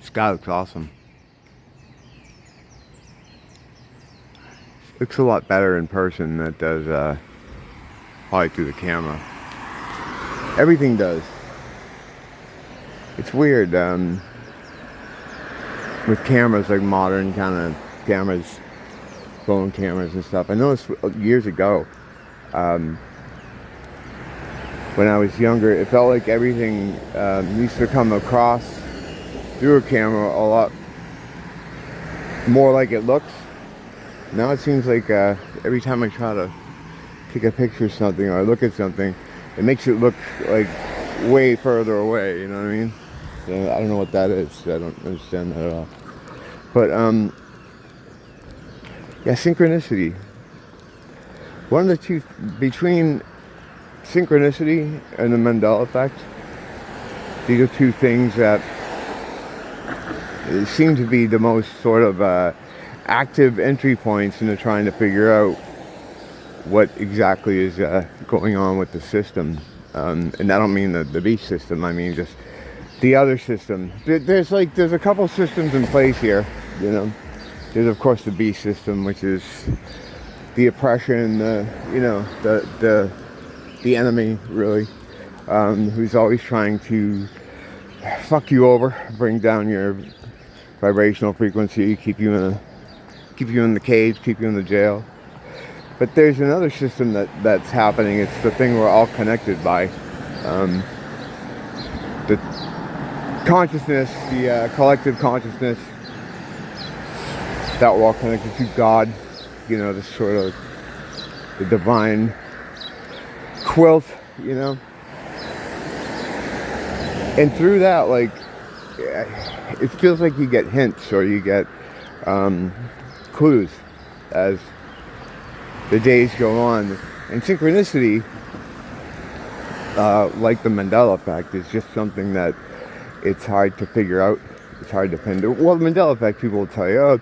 Sky looks awesome. Looks a lot better in person than it does probably through the camera. Everything does. It's weird with cameras, like modern kind of cameras, phone cameras and stuff. I noticed years ago when I was younger, it felt like everything used to come across through a camera a lot more like it looks. Now it seems like every time I try to take a picture of something or I look at something, it makes it look like way further away, you know what I mean? So I don't know what that is. I don't understand that at all. But yeah, synchronicity. One of the two, between synchronicity and the Mandela effect, these are two things that seem to be the most sort of active entry points into trying to figure out what exactly is going on with the system. And I don't mean the beast system, I mean just the other system. There's a couple systems in place here, you know. There's of course the beast system, which is the oppression, you know, the enemy, really, who's always trying to fuck you over, bring down your vibrational frequency, keep you in the cage, keep you in the jail. But there's another system that's happening. It's the thing we're all connected by. The consciousness, the collective consciousness that we're all connected to, God, you know, this sort of the divine quilt, you know. And through that, like, it feels like you get hints or you get clues as the days go on. And synchronicity, like the Mandela effect, is just something that it's hard to figure out. It's hard to pin to. Well, the Mandela effect, people will tell you, oh,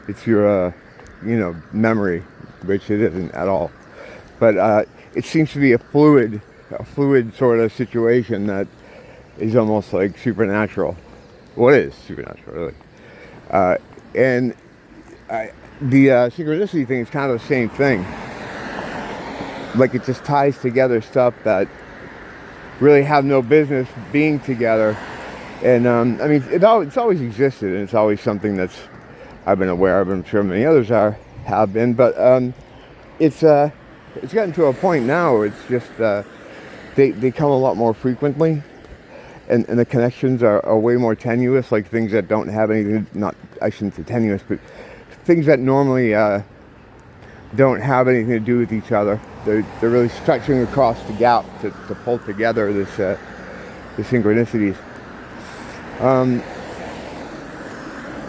it's your you know, memory, which it isn't at all. But it seems to be a fluid sort of situation that is almost like supernatural. What is supernatural, really? And the synchronicity thing is kind of the same thing. Like, it just ties together stuff that really have no business being together. And I mean, it's always existed, and it's always something that's I've been aware of, and I'm sure many others have been. But it's gotten to a point now where it's just they come a lot more frequently. And the connections are way more tenuous, like things that don't have anything, not, I shouldn't say tenuous, but things that normally don't have anything to do with each other. They're really stretching across the gap to pull together the synchronicities.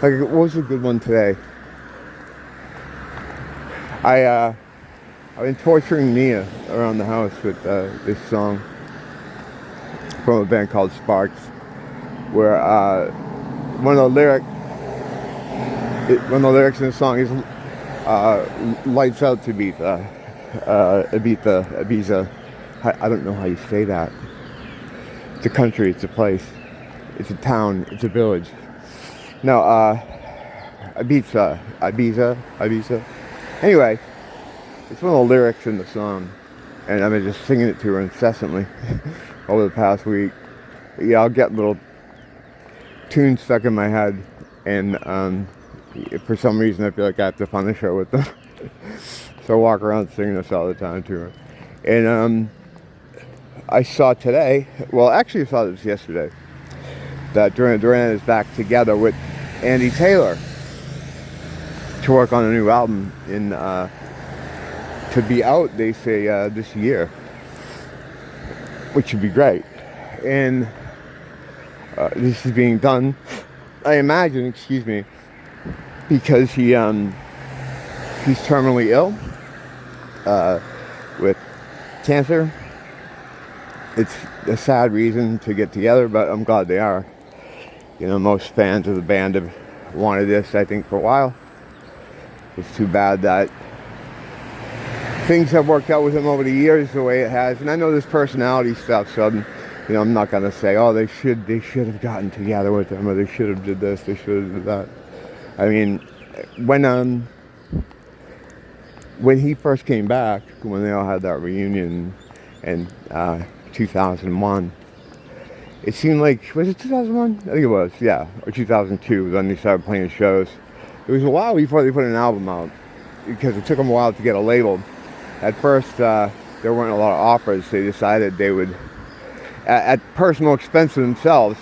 Like, what was a good one today? I've been torturing Nia around the house with this song from a band called Sparks, where one of the lyrics in the song is lights out to Ibiza, Ibiza. I don't know how you say that. It's a country, it's a place, it's a town, it's a village. No, Ibiza. Anyway, it's one of the lyrics in the song, and I've been just singing it to her incessantly over the past week. Yeah, I'll get little tunes stuck in my head, and for some reason I feel like I have to punish her with them. So I walk around singing this all the time to her. And I saw today, well, actually I saw this yesterday, that Duran Duran is back together with Andy Taylor to work on a new album to be out, they say, this year, which would be great. And this is being done, I imagine, excuse me, because he's terminally ill with cancer. It's a sad reason to get together, but I'm glad they are. You know, most fans of the band have wanted this, I think, for a while. It's too bad that things have worked out with him over the years the way it has. And I know this personality stuff, so You know, I'm not gonna say, oh, they should have gotten together with him, or they should have did this, they should have did that. I mean, when he first came back, when they all had that reunion in 2001, it seemed like, was it 2001? I think it was, yeah, or 2002, when they started playing shows. It was a while before they put an album out, because it took them a while to get a label. At first, there weren't a lot of offers. They decided they would, at personal expense of themselves,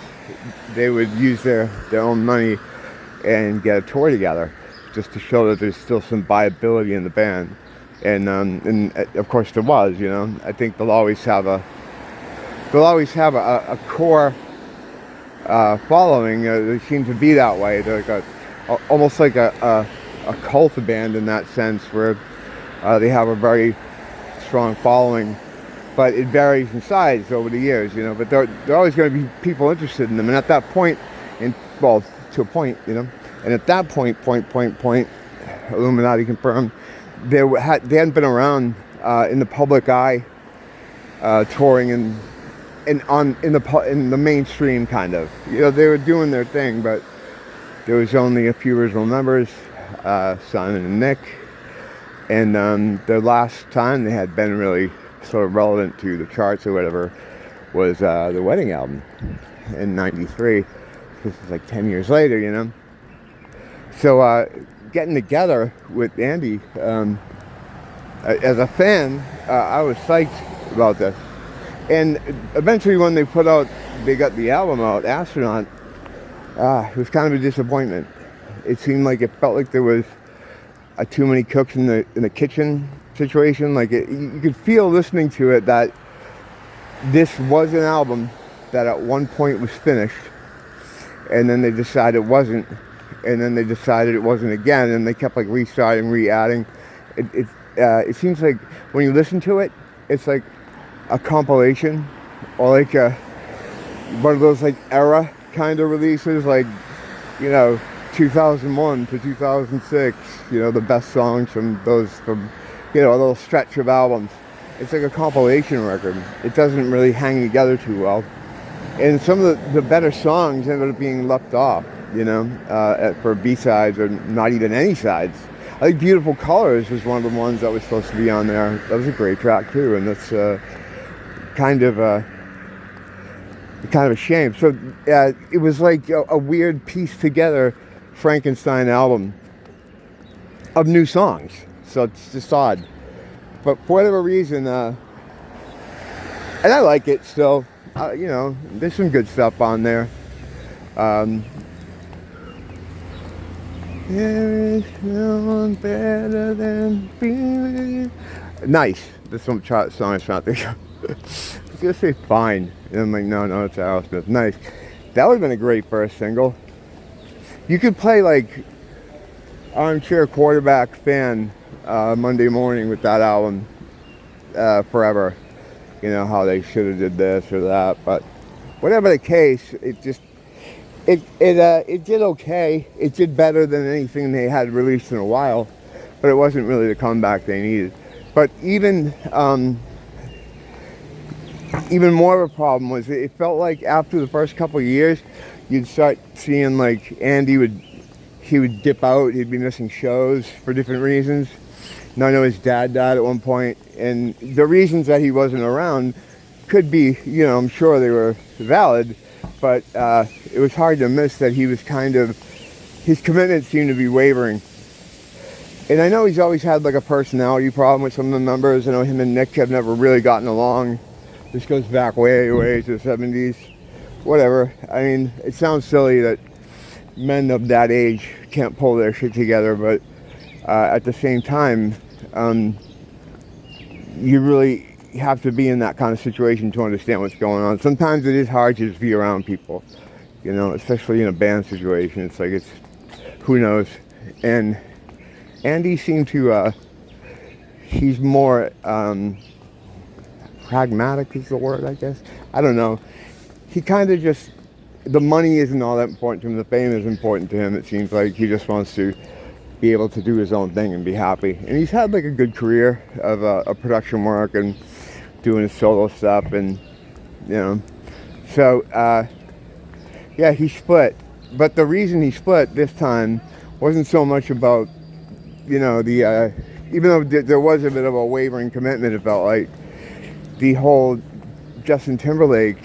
they would use their own money and get a tour together, just to show that there's still some viability in the band. And of course there was, you know. I think they'll always have a core following. They seem to be that way. They're like almost like a cult band in that sense, where they have a very strong following, but it varies in size over the years, you know. But there are always going to be people interested in them, and at that point, to a point, you know. And at that point, Illuminati confirmed, they hadn't been around in the public eye, touring in the mainstream, kind of. You know, they were doing their thing, but there was only a few original members, Simon and Nick, and their last time they had been really sort of relevant to the charts or whatever was the Wedding album in '93. This is like 10 years later, you know. So getting together with Andy, as a fan, I was psyched about this. And eventually when they got the album out, Astronaut, it was kind of a disappointment. It seemed like it felt like there was too many cooks in the kitchen situation. Like you could feel listening to it that this was an album that at one point was finished, and then they decided it wasn't, and then they decided it wasn't again, and they kept like restarting, re-adding. It seems like when you listen to it, it's like a compilation, or like one of those like era kind of releases, like, you know, 2001 to 2006, you know, the best songs from you know, a little stretch of albums. It's like a compilation record. It doesn't really hang together too well, and some of the better songs ended up being left off, you know, for B-sides or not even any sides. I think Beautiful Colors was one of the ones that was supposed to be on there. That was a great track too, and that's kind of a shame. So it was like a weird piece together Frankenstein album of new songs. So it's just odd. But for whatever reason, and I like it still. You know, there's some good stuff on there. There is no one better than being nice. That's some song I was trying to think of. I was gonna say Fine, and I'm like, no, it's Aerosmith. Nice. That would have been a great first single. You could play like Armchair Quarterback Fan Monday morning with that album forever. You know, how they should have did this or that, but whatever the case, it did okay. It did better than anything they had released in a while, but it wasn't really the comeback they needed. But even more of a problem was it felt like after the first couple of years, you'd start seeing like Andy would dip out. He'd be missing shows for different reasons. And I know his dad died at one point, and the reasons that he wasn't around could be, you know, I'm sure they were valid, but it was hard to miss that he was his commitment seemed to be wavering. And I know he's always had like a personality problem with some of the members. I know him and Nick have never really gotten along. This goes back way to the 70s. Whatever. I mean, it sounds silly that men of that age can't pull their shit together, but at the same time, you really have to be in that kind of situation to understand what's going on. Sometimes it is hard to just be around people, you know, especially in a band situation. It's like, who knows? And Andy seemed to, he's more pragmatic is the word, I guess. I don't know. He kind of just, the money isn't all that important to him. The fame is important to him. It seems like he just wants to be able to do his own thing and be happy. And he's had like a good career of production work and doing his solo stuff, and, you know, So yeah, he split. But the reason he split this time wasn't so much about, you know, the even though there was a bit of a wavering commitment, it felt like the whole Justin Timberlake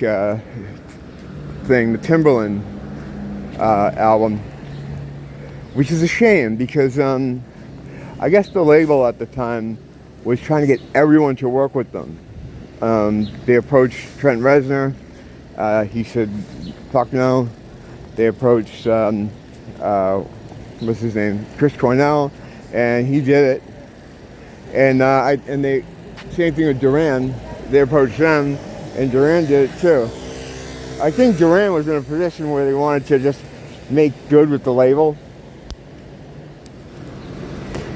thing, the Timberland album, which is a shame because I guess the label at the time was trying to get everyone to work with them. They approached Trent Reznor. He said, "Fuck no." They approached what's his name, Chris Cornell, and he did it. And they same thing with Duran. They approached them, and Duran did it too. I think Duran was in a position where they wanted to just make good with the label.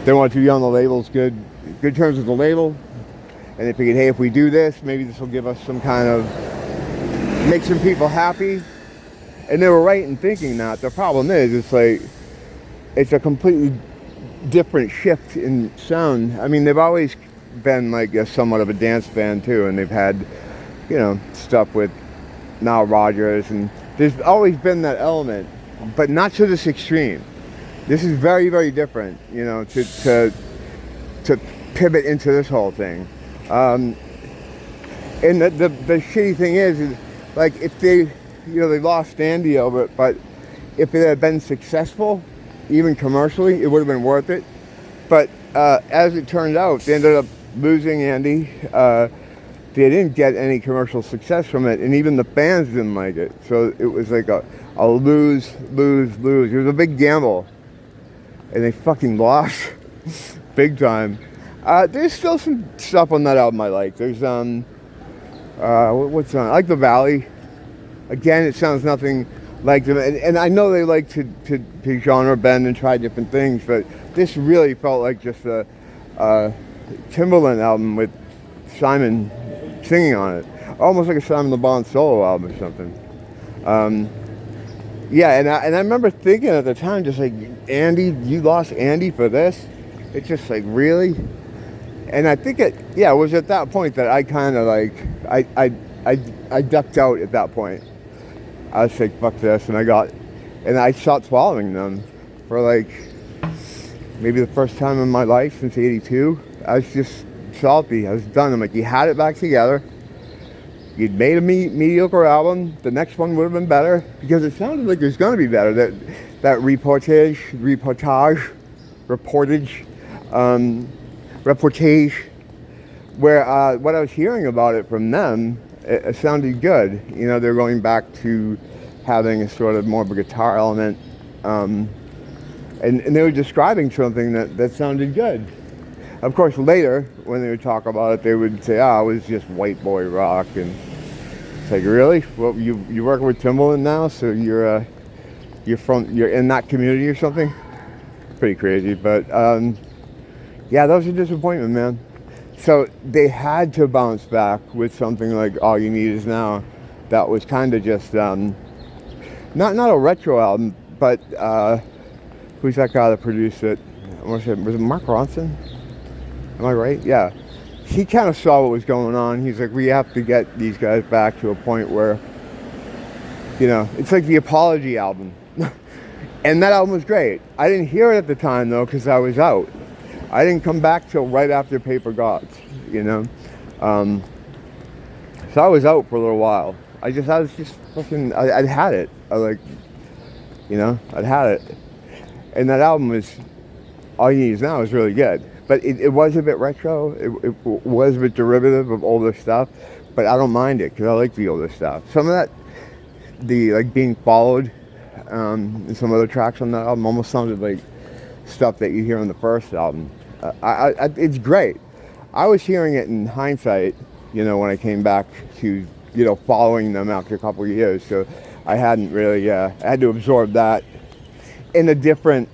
They wanted to be on the label's good terms with the label, and they figured, hey, if we do this, maybe this will give us some kind of, make some people happy. And they were right in thinking that. The problem is, it's like, it's a completely different shift in sound. I mean, they've always been like a somewhat of a dance band too, and they've had, you know, stuff with Nile Rodgers, and there's always been that element, but not to this extreme. This is very, very different, you know, to pivot into this whole thing. And the shitty thing is like, if they, you know, they lost Andy over it, but if it had been successful, even commercially, it would have been worth it. But as it turned out, they ended up losing Andy. They didn't get any commercial success from it, and even the fans didn't like it. So it was like a lose, lose, lose. It was a big gamble, and they fucking lost big time. There's still some stuff on that album I like. There's what's on? I like The Valley. Again, it sounds nothing like them, and I know they like to genre bend and try different things, but this really felt like just a Timberland album with Simon singing on it, almost like a Simon Le Bon solo album or something. Yeah, and I remember thinking at the time, just like, Andy, you lost Andy for this? It's just like, really? And I think it was at that point that I kind of like, I ducked out at that point. I was like, fuck this, and I stopped following them for like, maybe the first time in my life since '82. I was just salty. I was done. I'm like, you had it back together. You'd made a mediocre album. The next one would have been better, because it sounded like it was going to be better. That reportage, where what I was hearing about it from them, it sounded good. You know, they're going back to having a sort of more of a guitar element, and they were describing something that sounded good. Of course, later, when they would talk about it, they would say, it was just white boy rock. And it's like, really? Well, you working with Timbaland now, so you're in that community or something? Pretty crazy, but yeah, that was a disappointment, man. So they had to bounce back with something like All You Need Is Now. That was kind of just not a retro album, but who's that guy that produced it? Was it Mark Ronson? Am I right? Yeah. He kind of saw what was going on. He's like, we have to get these guys back to a point where, you know, it's like the Apology album. And that album was great. I didn't hear it at the time, though, because I was out. I didn't come back till right after Paper Gods, you know. So I was out for a little while. I was just fucking, I'd had it. I'd had it. And that album All You Need Is Now is really good. But it was a bit retro. It was a bit derivative of older stuff. But I don't mind it, because I like the older stuff. Some of that, like Being Followed, and some other tracks on that album almost sounded like stuff that you hear on the first album. It's great. I was hearing it in hindsight, you know, when I came back to, you know, following them after a couple of years. So I hadn't really, I had to absorb that in a different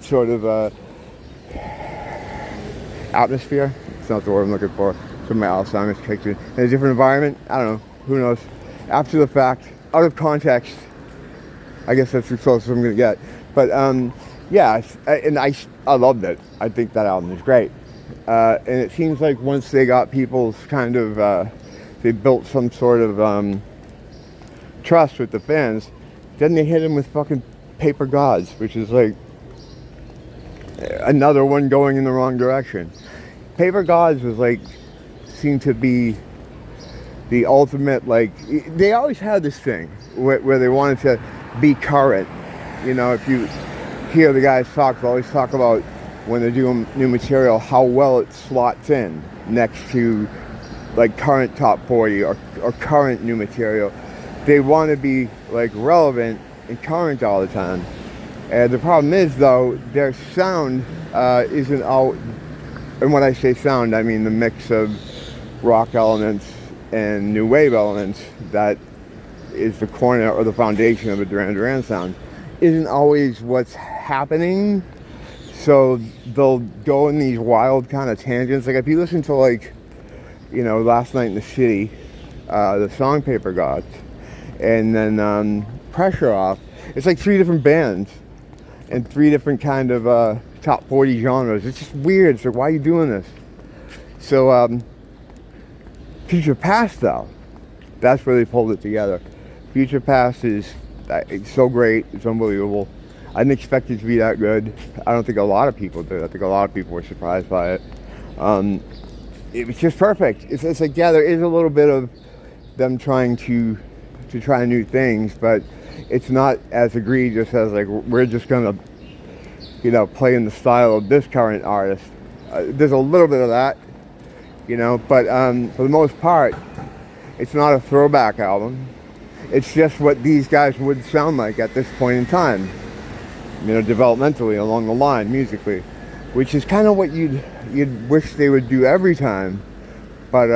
sort of atmosphere. It's not the word I'm looking for. So my Alzheimer's kicked in a different environment. I don't know. Who knows? After the fact, out of context, I guess that's the closest I'm going to get. But yeah, and I loved it. I think that album is great. And it seems like once they got people's kind of they built some sort of trust with the fans. Then they hit him with fucking Paper Gods, which is like another one going in the wrong direction. Paper Gods was like, seemed to be the ultimate, like, they always had this thing where they wanted to be current. You know, if you hear the guys talk, they always talk about when they're doing new material, how well it slots in next to like current top 40 or current new material. They want to be like relevant and current all the time. And the problem is, though, their sound isn't all, and when I say sound, I mean the mix of rock elements and new wave elements that is the corner or the foundation of a Duran Duran sound, isn't always what's happening. So they'll go in these wild kind of tangents. Like if you listen to, like, you know, Last Night in the City, the song Paper Gods, and then Pressure Off, it's like 3 different bands and 3 different kind of top 40 genres. It's just weird. So why are you doing this? So Future Past, though, that's where they pulled it together. Future Past is, it's so great. It's unbelievable. I didn't expect it to be that good. I don't think a lot of people did. I think a lot of people were surprised by it. It was just perfect. It's like, yeah, there is a little bit of them trying to try new things, but it's not as egregious as like, we're just gonna, you know, play in the style of this current artist. There's a little bit of that, you know, but for the most part, it's not a throwback album. It's just what these guys would sound like at this point in time, you know, developmentally along the line, musically, which is kind of what you'd wish they would do every time. But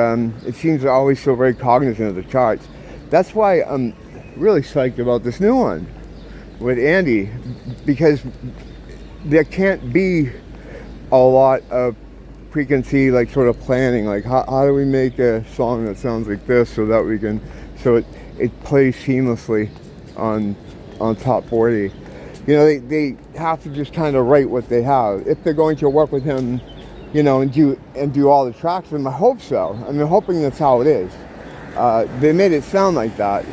it seems they're always so very cognizant of the charts. That's why I'm really psyched about this new one with Andy, because there can't be a lot of preconceived, like, sort of planning, like how do we make a song that sounds like this so that we can, so it plays seamlessly on top 40. You know, they have to just kind of write what they have. If they're going to work with him, you know, and do all the tracks, and I hope so. I'm hoping that's how it is. They made it sound like that.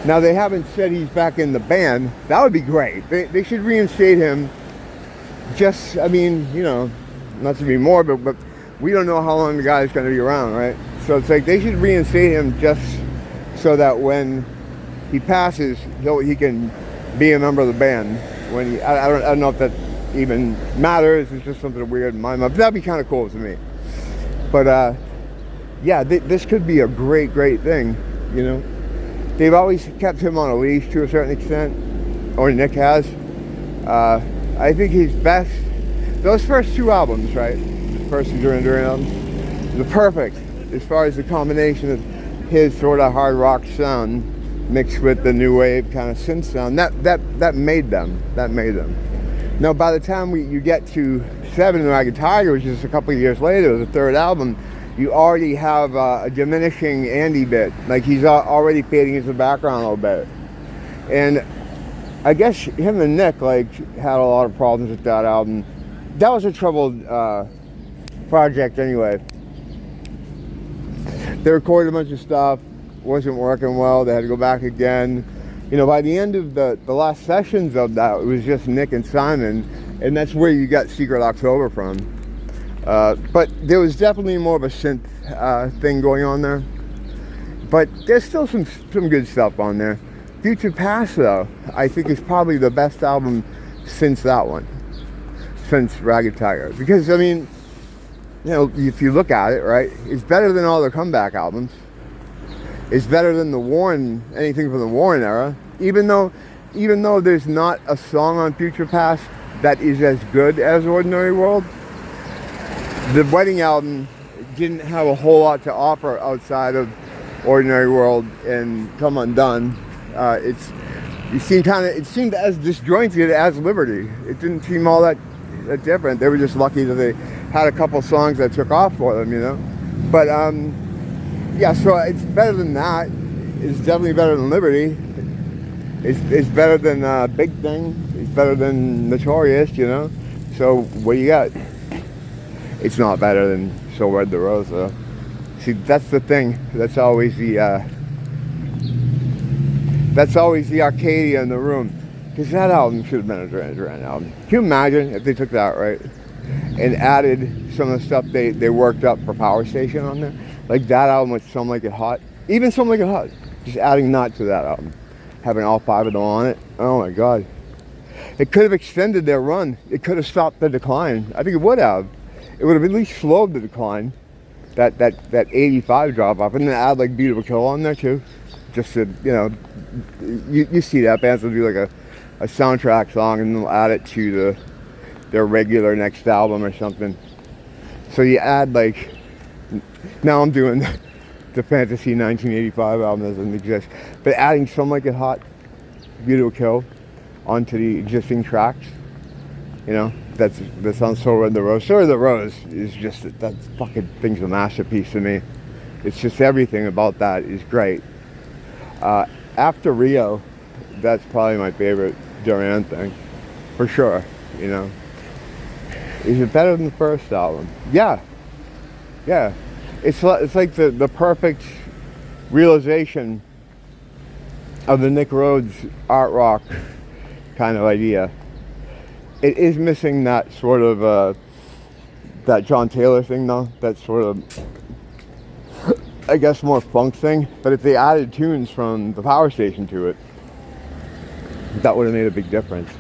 Now, they haven't said he's back in the band. That would be great. They should reinstate him. Just, I mean, you know, not to be morbid, but we don't know how long the guy's going to be around, right? So it's like they should reinstate him just so that when he passes, he can be a member of the band. When he, I don't know if that even matters. It's just something weird in my mind. But that'd be kind of cool to me. But yeah, this could be a great thing, you know. They've always kept him on a leash to a certain extent, or Nick has. I think he's best. Those first 2 albums, right? The first Duran Duran albums, they're perfect as far as the combination of his sort of hard rock sound mixed with the new wave kind of synth sound. That made them. That made them. Now, by the time you get to 7 and Ragged Tiger, which is a couple of years later, the 3rd album, you already have a diminishing Andy bit. Like, he's already fading into the background a little bit. And I guess him and Nick, like, had a lot of problems with that album. That was a troubled project anyway. They recorded a bunch of stuff, wasn't working well, they had to go back again. You know, by the end of the last sessions of that, it was just Nick and Simon, and that's where you got Secret October from. But there was definitely more of a synth thing going on there. But there's still some good stuff on there. Future Past, though, I think is probably the best album since that one. Since Ragged Tiger. Because, I mean, you know, if you look at it, right, it's better than all their comeback albums. It's better than the Warren, anything from the Warren era. Even though there's not a song on Future Past that is as good as Ordinary World, the Wedding album didn't have a whole lot to offer outside of Ordinary World and Come Undone. It seemed as disjointed as Liberty. It didn't seem all that different. They were just lucky that they had a couple songs that took off for them, you know. But yeah, so it's better than that. It's definitely better than Liberty. It's better than Big Thing. It's better than Notorious, you know. So what do you got? It's not better than So Red the Rose, though. See, that's the thing. That's always the Arcadia in the room. Because that album should have been a Duran Duran album. Can you imagine if they took that, right, and added some of the stuff they worked up for Power Station on there? Like that album with Some Like It Hot. Even Some Like It Hot. Just adding that to that album. Having all 5 of them on it. Oh my God. It could have extended their run. It could have stopped the decline. I think it would have. It would have at least slowed the decline. That 85 drop off. And then add like Beautiful Kill on there too. Just to, you know, you see that bands will do like a soundtrack song and they'll add it to their regular next album or something. So you add like, now I'm doing the Fantasy 1985 album that doesn't exist, but adding Some Like It Hot, Beautiful Kill onto the existing tracks, you know, that sounds So Red the Rose. So Red the Rose is just, that fucking thing's a masterpiece to me. It's just everything about that is great. After Rio, that's probably my favorite Duran thing, for sure, you know. Is it better than the first album? Yeah. Yeah. It's like the perfect realization of the Nick Rhodes art rock kind of idea. It is missing that sort of, that John Taylor thing though, that sort of, I guess, more funk thing. But if they added tunes from the Power Station to it, that would have made a big difference.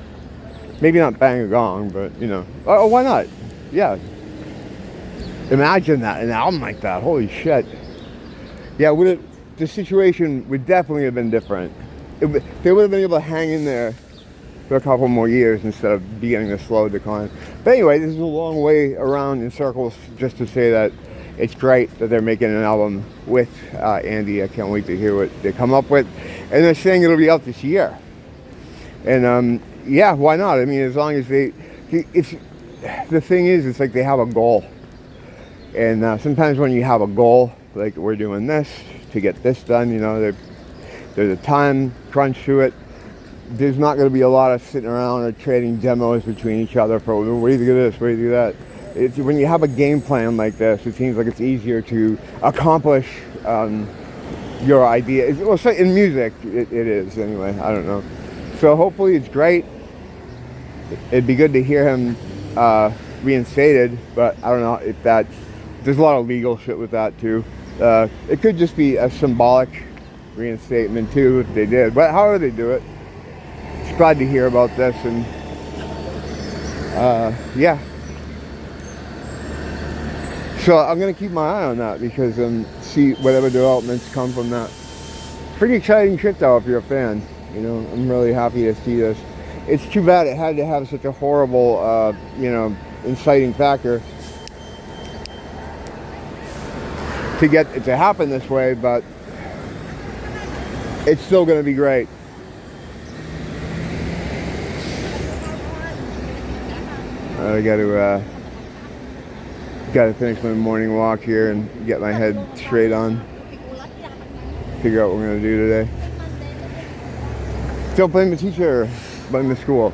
Maybe not Bang a Gong, but you know, oh, why not? Yeah. Imagine that, an album like that. Holy shit. Yeah, the situation would definitely have been different. They would have been able to hang in there for a couple more years instead of beginning a slow decline. But anyway, this is a long way around in circles just to say that it's great that they're making an album with Andy. I can't wait to hear what they come up with. And they're saying it'll be out this year. And yeah, why not? I mean, as long as the thing is, it's like they have a goal. And sometimes when you have a goal, like we're doing this to get this done, you know, there's a time crunch to it. There's not going to be a lot of sitting around or trading demos between each other for, what do you think of this, what do you think of that? It's, when you have a game plan like this, it seems like it's easier to accomplish your idea. Well, in music, it is anyway. I don't know. So hopefully it's great. It'd be good to hear him reinstated, but I don't know if that's, there's a lot of legal shit with that too. It could just be a symbolic reinstatement too if they did, but however they do it, it's glad to hear about this. And yeah, so I'm gonna keep my eye on that because see whatever developments come from that. Pretty exciting shit though if you're a fan. You know, I'm really happy to see this. It's too bad it had to have such a horrible, you know, inciting factor to get it to happen this way, but it's still going to be great. I got to finish my morning walk here and get my head straight on. Figure out what we're going to do today. Still blame the teacher, blame the school.